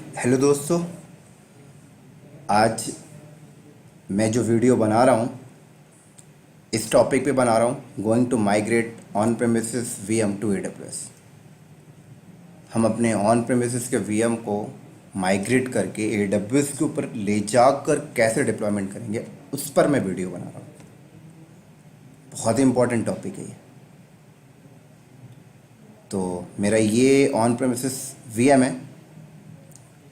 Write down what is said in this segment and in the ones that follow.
Hello दोस्तों। आज मैं जो वीडियो बना रहा हूँ इस टॉपिक पे बना रहा हूँ, going to migrate on premises VM to AWS. हम अपने ऑन प्रेमिसेस के वीएम को माइग्रेट करके एडब्ल्यूएस के ऊपर ले जाकर कैसे डिप्लॉयमेंट करेंगे, उस पर मैं वीडियो बना रहा हूँ। बहुत ही इंपॉर्टेंट टॉपिक है ये। तो मेरा ये ऑन प्रेमिसेस वीएम है।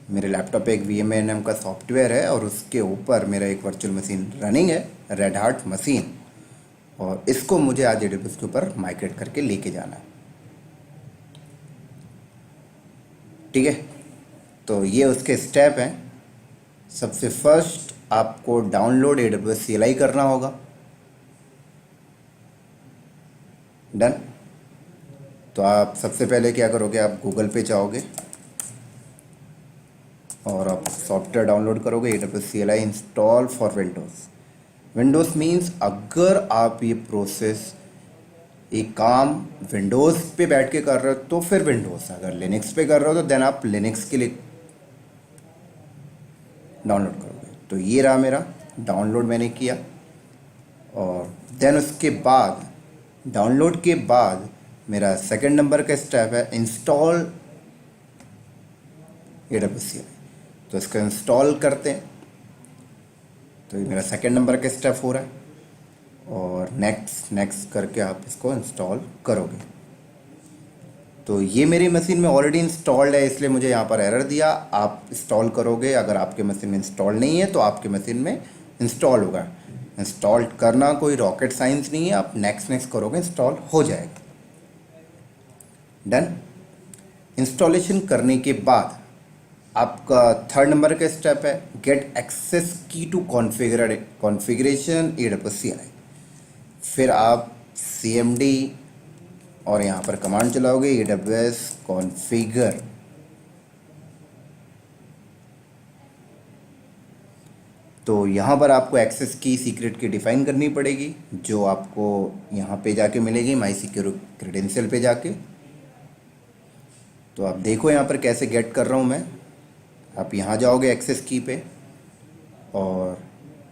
मेरे लैपटॉप पे एक VMNM का सॉफ्टवेयर है और उसके ऊपर मेरा एक वर्चुअल मशीन रनिंग है, रेड हार्ट मशीन। और इसको मुझे आज एडब्ल्यूएस के ऊपर माइग्रेट करके लेके जाना है। ठीक है, तो ये उसके स्टेप हैं। सबसे फर्स्ट आपको डाउनलोड AWS CLI करना होगा। डन। तो आप सबसे पहले क्या करोगे, आप गूगल पे जाओगे और आप सॉफ्टवेयर डाउनलोड करोगे AWS CLI install for Windows means अगर आप ये प्रोसेस एक काम विंडोज़ पे बैठ के कर रहे हो तो फिर विंडोज़, अगर लिनक्स पे कर रहे हो तो देन आप लिनक्स के लिए डाउनलोड करोगे। तो ये रहा मेरा डाउनलोड मैंने किया। और देन उसके बाद डाउनलोड के बाद मेरा सेकंड नंबर का स्टेप है इंस्टॉल AWS CLI। तो इसको इंस्टॉल करते हैं। तो ये मेरा सेकंड नंबर का स्टेप हो रहा है और नेक्स्ट नेक्स्ट करके आप इसको इंस्टॉल करोगे। तो ये मेरी मशीन में ऑलरेडी इंस्टॉल्ड है, इसलिए मुझे यहाँ पर एरर दिया। आप इंस्टॉल करोगे, अगर आपके मशीन में इंस्टॉल नहीं है तो आपके मशीन में इंस्टॉल होगा। इंस्टॉल करना कोई रॉकेट साइंस नहीं है, आप नेक्स्ट नेक्स्ट करोगे इंस्टॉल हो जाएगा। डन। इंस्टॉलेशन करने के बाद आपका थर्ड नंबर का स्टेप है गेट एक्सेस की टू कॉन्फ़िगरेशन AWS CLI। फिर आप CMD और यहाँ पर कमांड चलाओगे AWS कॉन्फ़िगर। तो यहाँ पर आपको एक्सेस की सीक्रेट की डिफ़ाइन करनी पड़ेगी, जो आपको यहाँ पे जाके मिलेगी माई सिक्योर क्रेडेंशियल पे जाके। तो आप देखो यहाँ पर कैसे गेट कर रहा हूँ मैं। आप यहाँ जाओगे एक्सेस की पे और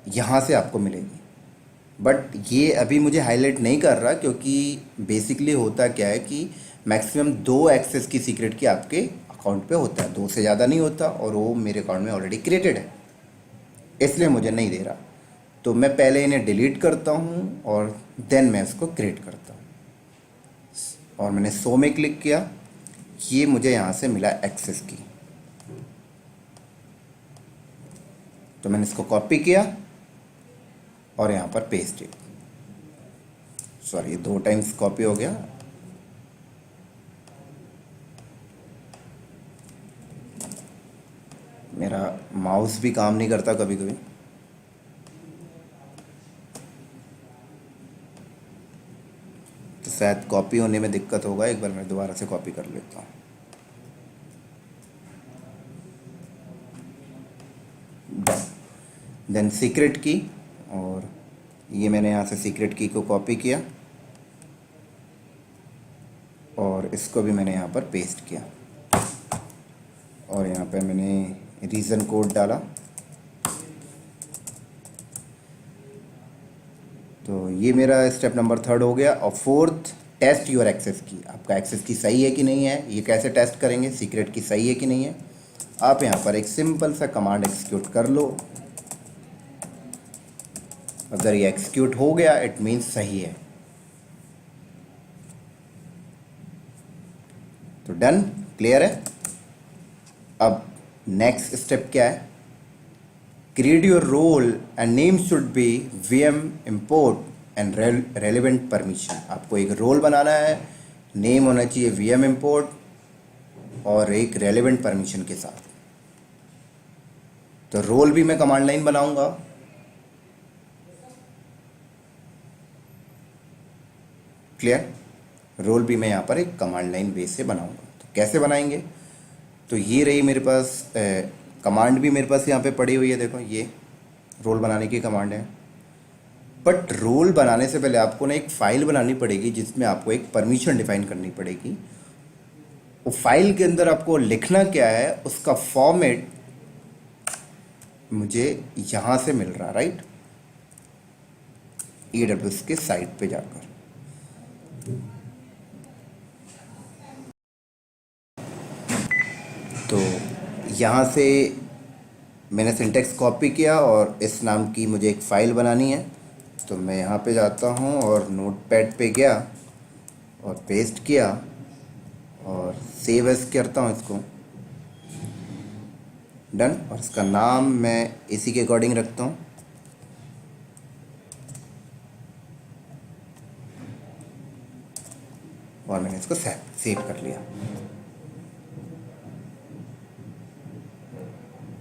यहाँ से आपको मिलेगी, बट ये अभी मुझे हाईलाइट नहीं कर रहा क्योंकि बेसिकली होता क्या है कि मैक्सिमम 2 एक्सेस की सीक्रेट की आपके अकाउंट पे होता है, 2 से ज़्यादा नहीं होता, और वो मेरे अकाउंट में ऑलरेडी क्रिएटेड है, इसलिए मुझे नहीं दे रहा। तो मैं पहले इन्हें डिलीट करता हूँ और देन मैं इसको क्रिएट करता हूँ। और मैंने 100 में क्लिक किया, ये मुझे यहाँ से मिला एक्सेस की। तो मैंने इसको कॉपी किया और यहाँ पर पेस्ट किया। सॉरी, 2 टाइम्स कॉपी हो गया। मेरा माउस भी काम नहीं करता कभी कभी। तो शायद कॉपी होने में दिक्कत होगा, एक बार मैं दोबारा से कॉपी कर लेता हूँ। देन सीक्रेट की, और ये मैंने यहाँ से सीक्रेट की को कॉपी किया और इसको भी मैंने यहाँ पर पेस्ट किया और यहाँ पे मैंने रीज़न कोड डाला। तो ये मेरा स्टेप नंबर 3 हो गया। और 4th, टेस्ट योर एक्सेस की। आपका एक्सेस की सही है कि नहीं है, ये कैसे टेस्ट करेंगे, सीक्रेट की सही है कि नहीं है। आप यहाँ पर एक सिंपल सा कमांड एग्जीक्यूट कर लो। अगर ये एग्जीक्यूट हो गया इट मीन्स सही है। तो डन, क्लियर है। अब नेक्स्ट स्टेप क्या है, create your role and name should be VM import and relevant permission. आपको एक रोल बनाना है, नेम होना चाहिए VM import और एक रेलिवेंट परमिशन के साथ। तो रोल भी मैं कमांड लाइन बनाऊंगा। क्लियर, रोल भी मैं यहाँ पर एक कमांड लाइन बेस से बनाऊंगा। तो कैसे बनाएंगे, तो ये रही मेरे पास कमांड भी मेरे पास यहाँ पे पड़ी हुई है। देखो ये रोल बनाने की कमांड है, बट रोल बनाने से पहले आपको ना एक फ़ाइल बनानी पड़ेगी जिसमें आपको एक परमिशन डिफाइन करनी पड़ेगी। वो फाइल के अंदर आपको लिखना क्या है उसका फॉर्मेट मुझे यहाँ से मिल रहा, राइट, AWS के साइट पे जाकर। तो यहाँ से मैंने सिंटेक्स कॉपी किया और इस नाम की मुझे एक फ़ाइल बनानी है। तो मैं यहाँ पे जाता हूँ और नोटपैड पे गया और पेस्ट किया और सेव एज करता हूँ इसको, डन। और इसका नाम मैं इसी के अकॉर्डिंग रखता हूँ। और मैंने इसको सेव कर लिया,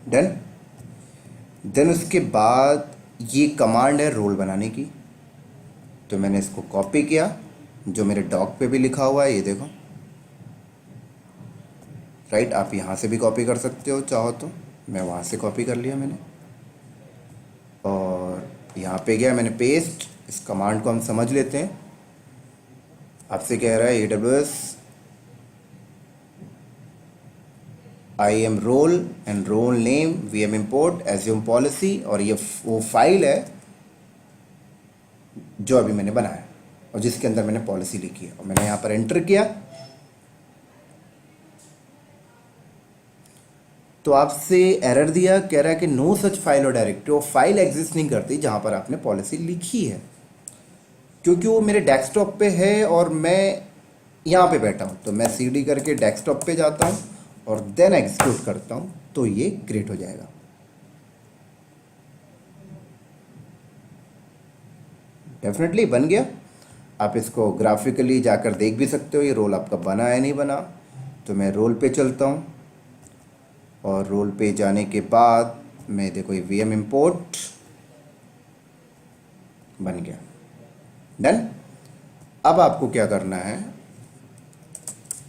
डन। देन उसके बाद ये कमांड है रोल बनाने की, तो मैंने इसको कॉपी किया, जो मेरे डॉक पे भी लिखा हुआ है, ये देखो, राइट। आप यहाँ से भी कॉपी कर सकते हो चाहो तो, मैं वहाँ से कॉपी कर लिया मैंने। और यहाँ पे गया मैंने पेस्ट। इस कमांड को हम समझ लेते हैं। आपसे कह रहा है AWS IAM role and role name VM import assume policy, और ये वो फाइल है जो अभी मैंने बनाया और जिसके अंदर मैंने पॉलिसी लिखी है। और मैंने यहाँ पर एंटर किया तो आपसे एरर दिया, कह रहा है कि नो सच फाइल और डायरेक्टरी। वो फाइल एग्जिस्ट नहीं करती जहाँ पर आपने पॉलिसी लिखी है, क्योंकि वो मेरे डेस्कटॉप पे है और मैं यहाँ पे बैठा हूँ। तो मैं CD करके डेस्कटॉप पे जाता हूँ और देन एग्जीक्यूट करता हूँ, तो ये क्रिएट हो जाएगा। डेफिनेटली बन गया। आप इसको ग्राफिकली जाकर देख भी सकते हो ये रोल आपका बना है नहीं बना। तो मैं रोल पे चलता हूँ और रोल पे जाने के बाद मैं देखो ये VM import बन गया, डन। अब आपको क्या करना है,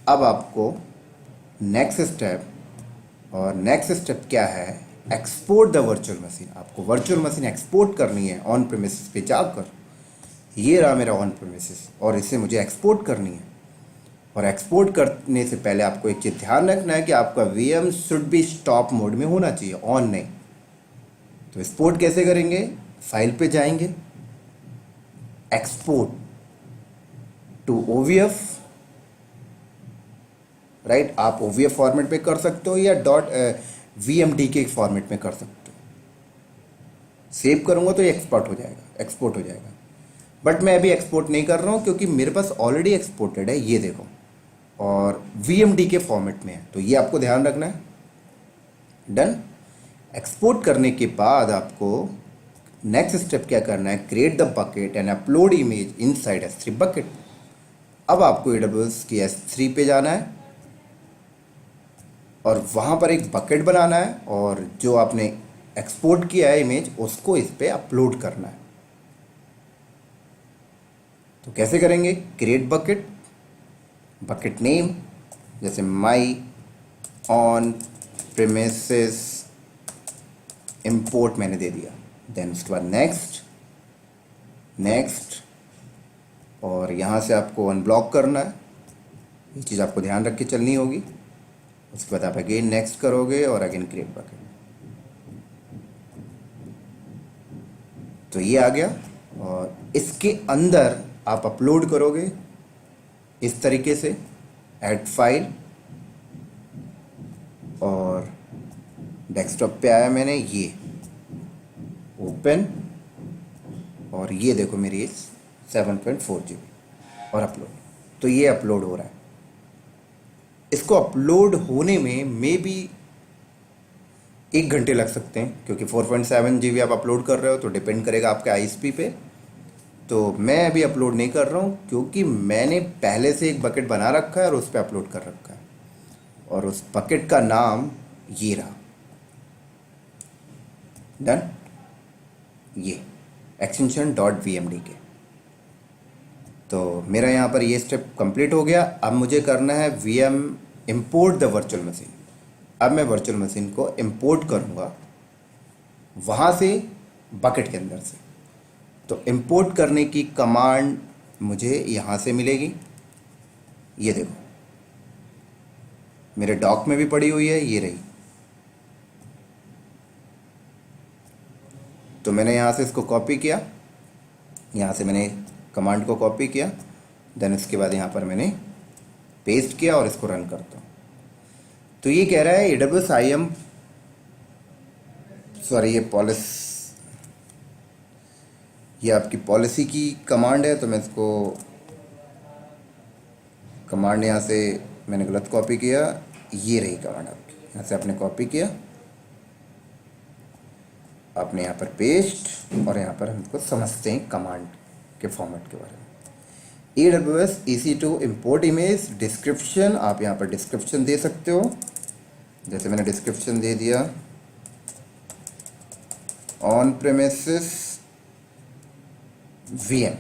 अब आपको नेक्स्ट स्टेप, और नेक्स्ट स्टेप क्या है, एक्सपोर्ट द वर्चुअल मशीन। आपको वर्चुअल मशीन एक्सपोर्ट करनी है ऑन प्रेमिसेस पे जाकर। ये रहा मेरा ऑन प्रेमिसेस और इसे मुझे एक्सपोर्ट करनी है। और एक्सपोर्ट करने से पहले आपको एक चीज़ ध्यान रखना है कि आपका VM should be stop mode में होना चाहिए, ऑन नहीं। तो एक्सपोर्ट कैसे करेंगे, फाइल पे जाएंगे, एक्सपोर्ट टू OVF, राइट। आप OVF फॉर्मेट में कर सकते हो या .vmd के फॉर्मेट में कर सकते हो। सेव करूँगा तो ये एक्सपोर्ट हो जाएगा, बट मैं अभी एक्सपोर्ट नहीं कर रहा हूँ क्योंकि मेरे पास ऑलरेडी एक्सपोर्टेड है, ये देखो, और VMD के फॉर्मेट में है। तो ये आपको ध्यान रखना है, डन। एक्सपोर्ट करने के बाद आपको नेक्स्ट स्टेप क्या करना है, create the bucket and upload image inside S3 bucket. अब आपको AWS की S3 पे जाना है और वहाँ पर एक बकेट बनाना है और जो आपने एक्सपोर्ट किया है इमेज उसको इस पे अपलोड करना है। तो कैसे करेंगे, क्रिएट बकेट, बकेट नेम जैसे माई ऑन प्रेमिसेस इंपोर्ट मैंने दे दिया। देन उसके बाद नेक्स्ट, और यहाँ से आपको अनब्लॉक करना है। ये चीज़ आपको ध्यान रख के चलनी होगी। उसके बाद आप अगेन नेक्स्ट करोगे और अगेन क्रिएट बकेट। तो ये आ गया और इसके अंदर आप अपलोड करोगे इस तरीके से, ऐड फाइल, और डेस्कटॉप पे आया मैंने, ये ओपन, और ये देखो मेरी 7.4 GB और अपलोड। तो ये अपलोड हो रहा है। इसको अपलोड होने में मे बी 1 घंटे लग सकते हैं, क्योंकि 4.7 GB आप अपलोड कर रहे हो, तो डिपेंड करेगा आपके ISP पे। तो मैं अभी अपलोड नहीं कर रहा हूँ क्योंकि मैंने पहले से एक बकेट बना रखा है और उस पर अपलोड कर रखा है, और उस बकेट का नाम ये रहा, डन। ये एक्सटेंशन .vmd के। तो मेरा यहाँ पर ये स्टेप कंप्लीट हो गया। अब मुझे करना है VM import the virtual machine. अब मैं वर्चुअल मशीन को इंपोर्ट करूँगा वहाँ से, बकेट के अंदर से। तो इंपोर्ट करने की कमांड मुझे यहाँ से मिलेगी, ये देखो, मेरे डॉक में भी पड़ी हुई है, ये रही। तो मैंने यहाँ से इसको कॉपी किया, यहाँ से मैंने कमांड को कॉपी किया, देन उसके बाद यहाँ पर मैंने पेस्ट किया और इसको रन करता हूँ। तो ये कह रहा है AWS IAM, सॉरी ये आपकी पॉलिसी की कमांड है। तो मैं इसको कमांड यहाँ से मैंने गलत कॉपी किया, ये रही कमांड आपकी, यहाँ से आपने कॉपी किया, आपने यहाँ पर पेस्ट, और यहाँ पर हम इसको समझते हैं कमांड के फॉर्मेट के बारे में। AWS EC2 import image description, आप यहाँ पर डिस्क्रिप्शन दे सकते हो, जैसे मैंने डिस्क्रिप्शन दे दिया on premises VM।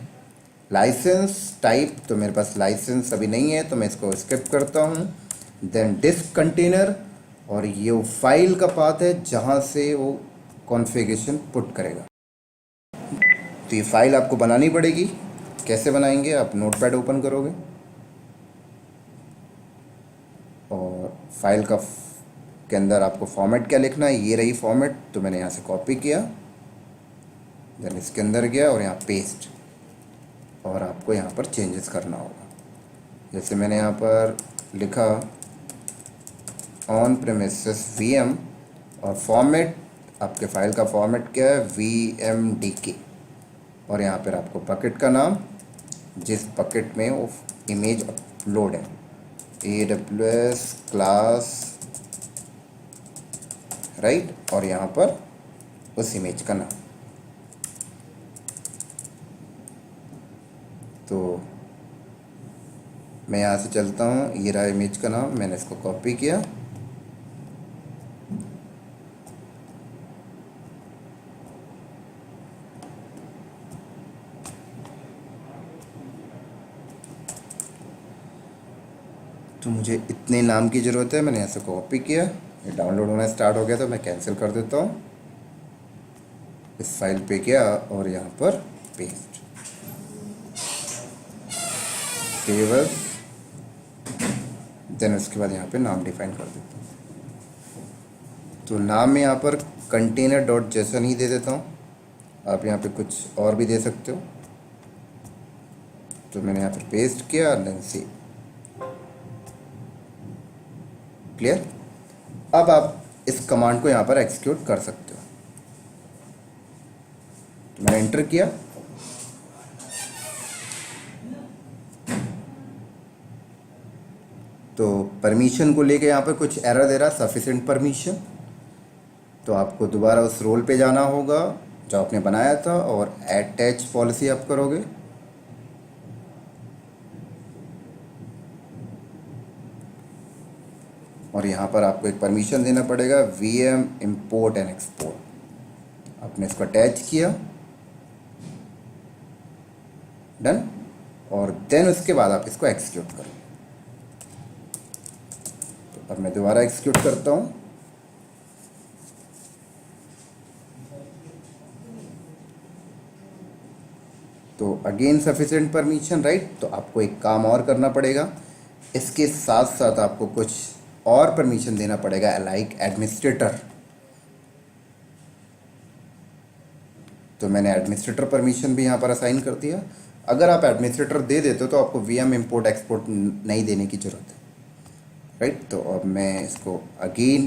Licence type, तो मेरे पास लाइसेंस अभी नहीं है तो मैं इसको स्किप करता हूँ। देन डिस्क कंटेनर, और ये वो फाइल का पाथ है जहाँ से वो कॉन्फ़िगरेशन पुट करेगा। तो ये फाइल आपको बनानी पड़ेगी। कैसे बनाएंगे? आप नोटपैड ओपन करोगे और फाइल के अंदर आपको फॉर्मेट क्या लिखना है, ये रही फॉर्मेट। तो मैंने यहाँ से कॉपी किया, देन इसके अंदर गया और यहाँ पेस्ट, और आपको यहाँ पर चेंजेस करना होगा। जैसे मैंने यहाँ पर लिखा ऑन प्रेमिसेस VM, और फॉर्मेट, आपके फाइल का फॉर्मेट क्या है, VMDK, और यहाँ पर आपको बकेट का नाम, जिस बकेट में वो इमेज अपलोड है, AWS क्लास, राइट, और यहाँ पर उस इमेज का नाम। तो मैं यहाँ से चलता हूँ, ये रहा इमेज का नाम, मैंने इसको कॉपी किया, तो मुझे इतने नाम की ज़रूरत है, मैंने यहाँ से कॉपी किया, ये डाउनलोड होना स्टार्ट हो गया तो मैं कैंसिल कर देता हूँ। इस फाइल पे गया और यहाँ पर पेस्ट, सेव एज़, देन उसके बाद यहाँ पे नाम डिफाइन कर देता हूँ। तो नाम में यहाँ पर container.json ही दे देता हूँ, आप यहाँ पे कुछ और भी दे सकते हो। तो मैंने यहाँ पर पेस्ट किया, देन सेव, क्लियर। अब आप इस कमांड को यहाँ पर एग्जीक्यूट कर सकते हो। तो मैंने एंटर किया, तो परमिशन को लेके यहाँ पे कुछ एरर दे रहा, सफिशिएंट परमिशन। तो आपको दोबारा उस रोल पे जाना होगा जो आपने बनाया था और अटैच पॉलिसी आप करोगे। और यहाँ पर आपको एक परमिशन देना पड़ेगा, VM इंपोर्ट एंड एक्सपोर्ट। आपने इसको अटैच किया, डन, और देन उसके बाद आप इसको एग्जीक्यूट करो। तो अब मैं दोबारा एग्जीक्यूट करता हूँ। तो अगेन सफिशिएंट परमिशन, राइट। तो आपको एक काम और करना पड़ेगा, इसके साथ साथ आपको कुछ और परमिशन देना पड़ेगा, लाइक एडमिनिस्ट्रेटर। तो मैंने एडमिनिस्ट्रेटर परमिशन भी यहाँ पर असाइन कर दिया। अगर आप एडमिनिस्ट्रेटर दे देते हो तो आपको VM इंपोर्ट एक्सपोर्ट नहीं देने की ज़रूरत है, राइट। तो अब मैं इसको अगेन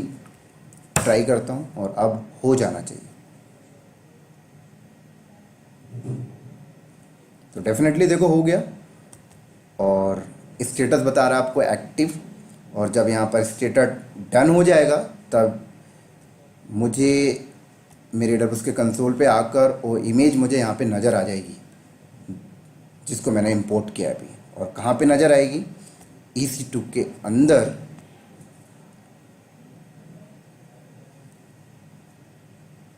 ट्राई करता हूँ और अब हो जाना चाहिए। तो डेफिनेटली देखो हो गया, और स्टेटस बता रहा है आपको एक्टिव। और जब यहाँ पर स्टेटस डन हो जाएगा तब मुझे मेरे AWS के कंसोल पे आकर वो इमेज मुझे यहाँ पे नज़र आ जाएगी जिसको मैंने इंपोर्ट किया अभी। और कहाँ पे नज़र आएगी? EC2 के अंदर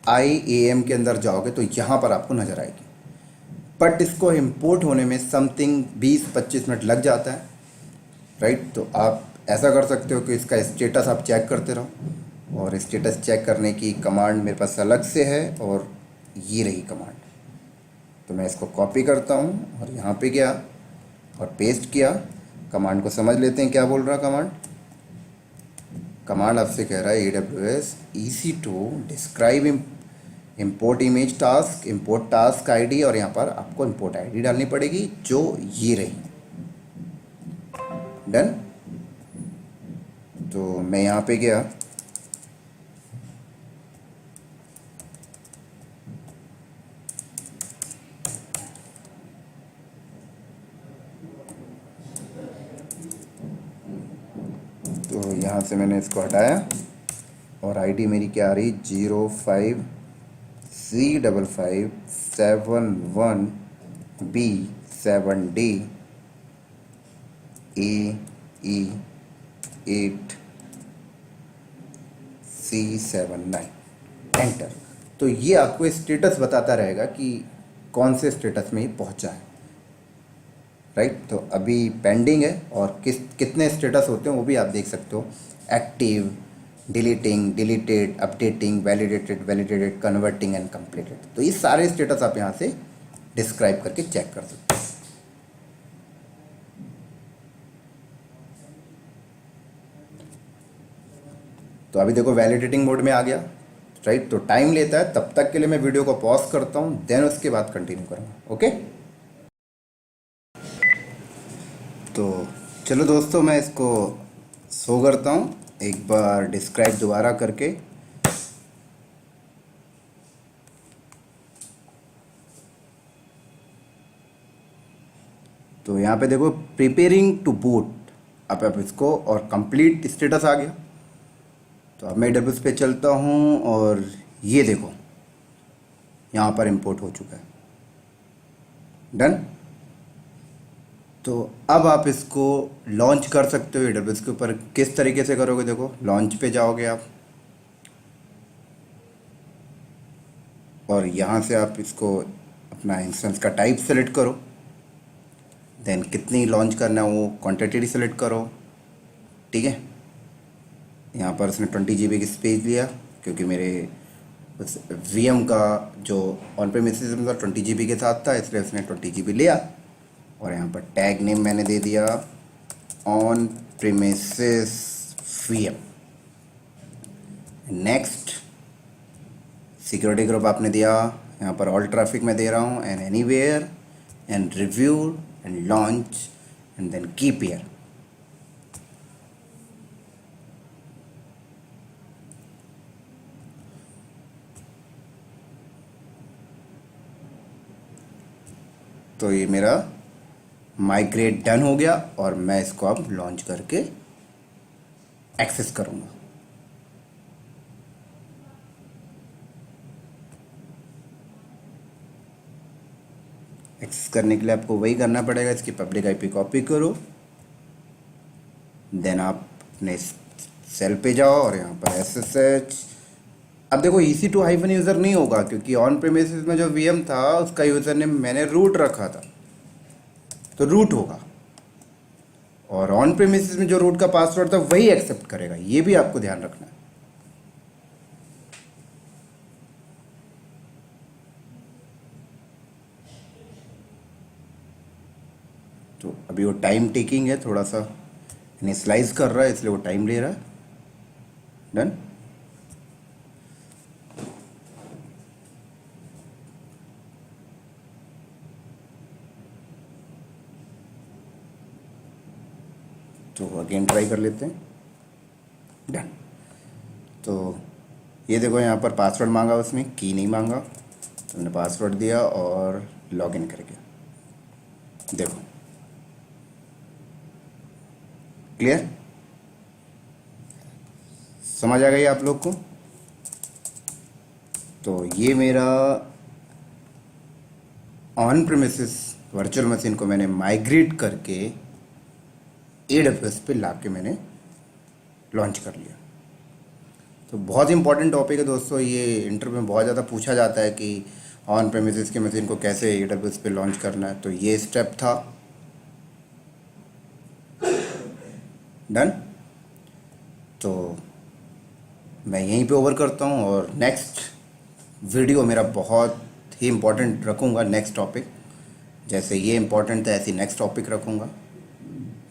IAM के अंदर जाओगे तो यहाँ पर आपको नज़र आएगी। बट इसको इंपोर्ट होने में समथिंग 20-25 मिनट लग जाता है, राइट। तो आप ऐसा कर सकते हो कि इसका स्टेटस आप चेक करते रहो, और स्टेटस चेक करने की कमांड मेरे पास अलग से है, और ये रही कमांड। तो मैं इसको कॉपी करता हूँ और यहाँ पे गया और पेस्ट किया। कमांड को समझ लेते हैं क्या बोल रहा कमांड। कमांड आपसे कह रहा है AWS EC2 describe import image task, import task ID, और यहाँ पर आपको इम्पोर्ट आईडी डालनी पड़ेगी जो ये रही। डन। तो मैं यहाँ पे गया, तो यहाँ से मैंने इसको हटाया और आईडी मेरी क्या आ रही, 05C55C7D AE8C79, एंटर। तो ये आपको स्टेटस बताता रहेगा कि कौन से स्टेटस में ये पहुंचा है, राइट। तो अभी पेंडिंग है, और कितने स्टेटस होते हैं वो भी आप देख सकते हो। Active, deleting, deleted, updating, validated, validated, converting and completed. तो ये सारे स्टेटस आप यहाँ से डिस्क्राइब करके चेक कर सकते हो। तो अभी देखो वैलिडेटिंग मोड में आ गया, राइट। तो टाइम लेता है, तब तक के लिए मैं वीडियो को पॉज करता हूँ, देन उसके बाद कंटिन्यू करूँगा। ओके। तो चलो दोस्तों, मैं इसको शो करता हूँ एक बार डिस्क्राइब दोबारा करके। तो यहाँ पे देखो प्रिपेयरिंग टू बूट, अब आप इसको, और कंप्लीट स्टेटस आ गया। तो अब मैं AWS पे चलता हूँ और ये देखो यहाँ पर इंपोर्ट हो चुका है। डन। तो अब आप इसको लॉन्च कर सकते हो AWS के ऊपर। किस तरीके से करोगे, देखो लॉन्च पे जाओगे आप, और यहाँ से आप इसको अपना इंस्टेंस का टाइप सेलेक्ट करो, देन कितनी लॉन्च करना है वो क्वांटिटी सेलेक्ट करो, ठीक है। यहाँ पर उसने 20 GB की स्पेस लिया, क्योंकि मेरे उस VM का जो ऑन प्रेमिसेस में 20 GB के साथ था, इसलिए उसने 20 GB लिया। और यहाँ पर टैग नेम मैंने दे दिया on premises VM। Next, security group आपने दिया, यहाँ पर ऑल ट्रैफिक में दे रहा हूँ, and anywhere, and review, and launch, and then keep here. तो ये मेरा माइग्रेट डन हो गया, और मैं इसको अब लॉन्च करके एक्सेस करूँगा। एक्सेस करने के लिए आपको वही करना पड़ेगा, इसकी पब्लिक IP कॉपी करो, देन आप अपने सेल पे जाओ और यहाँ पर SSH। अब देखो EC2 हाइफन यूज़र नहीं होगा, क्योंकि ऑन प्रेमिसेस में जो VM था उसका यूज़र नेम मैंने रूट रखा था, तो रूट होगा। और ऑन प्रेमिसेस में जो रूट का पासवर्ड था वही एक्सेप्ट करेगा, ये भी आपको ध्यान रखना है। तो अभी वो टाइम टेकिंग है, थोड़ा सा इनिशियलाइज कर रहा है, इसलिए वो टाइम ले रहा है। डन। तो अगेन ट्राई कर लेते हैं। डन। तो ये देखो यहाँ पर पासवर्ड मांगा, उसमें की नहीं मांगा, तो मैंने पासवर्ड दिया और लॉगिन कर गया। देखो क्लियर, समझ आ गई आप लोग को। तो ये मेरा ऑन प्रेमिसेस वर्चुअल मशीन को मैंने माइग्रेट करके AWS पे ला के मैंने लॉन्च कर लिया। तो बहुत इंपॉर्टेंट टॉपिक है दोस्तों, ये इंटरव्यू में बहुत ज़्यादा पूछा जाता है कि ऑन प्रेमिसेस की मशीन को कैसे AWS पे लॉन्च करना है। तो ये स्टेप था। डन। तो मैं यहीं पे ओवर करता हूँ, और नेक्स्ट वीडियो मेरा बहुत ही इम्पोर्टेंट रखूँगा। नेक्स्ट टॉपिक जैसे ये इम्पोर्टेंट था, ऐसी नेक्स्ट टॉपिक रखूँगा।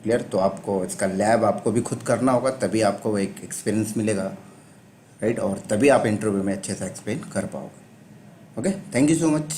क्लियर? तो आपको इसका लैब आपको भी खुद करना होगा, तभी आपको वो एक एक्सपीरियंस मिलेगा, राइट? और तभी आप इंटरव्यू में अच्छे से एक्सप्लेन कर पाओगे। Okay, thank you so much.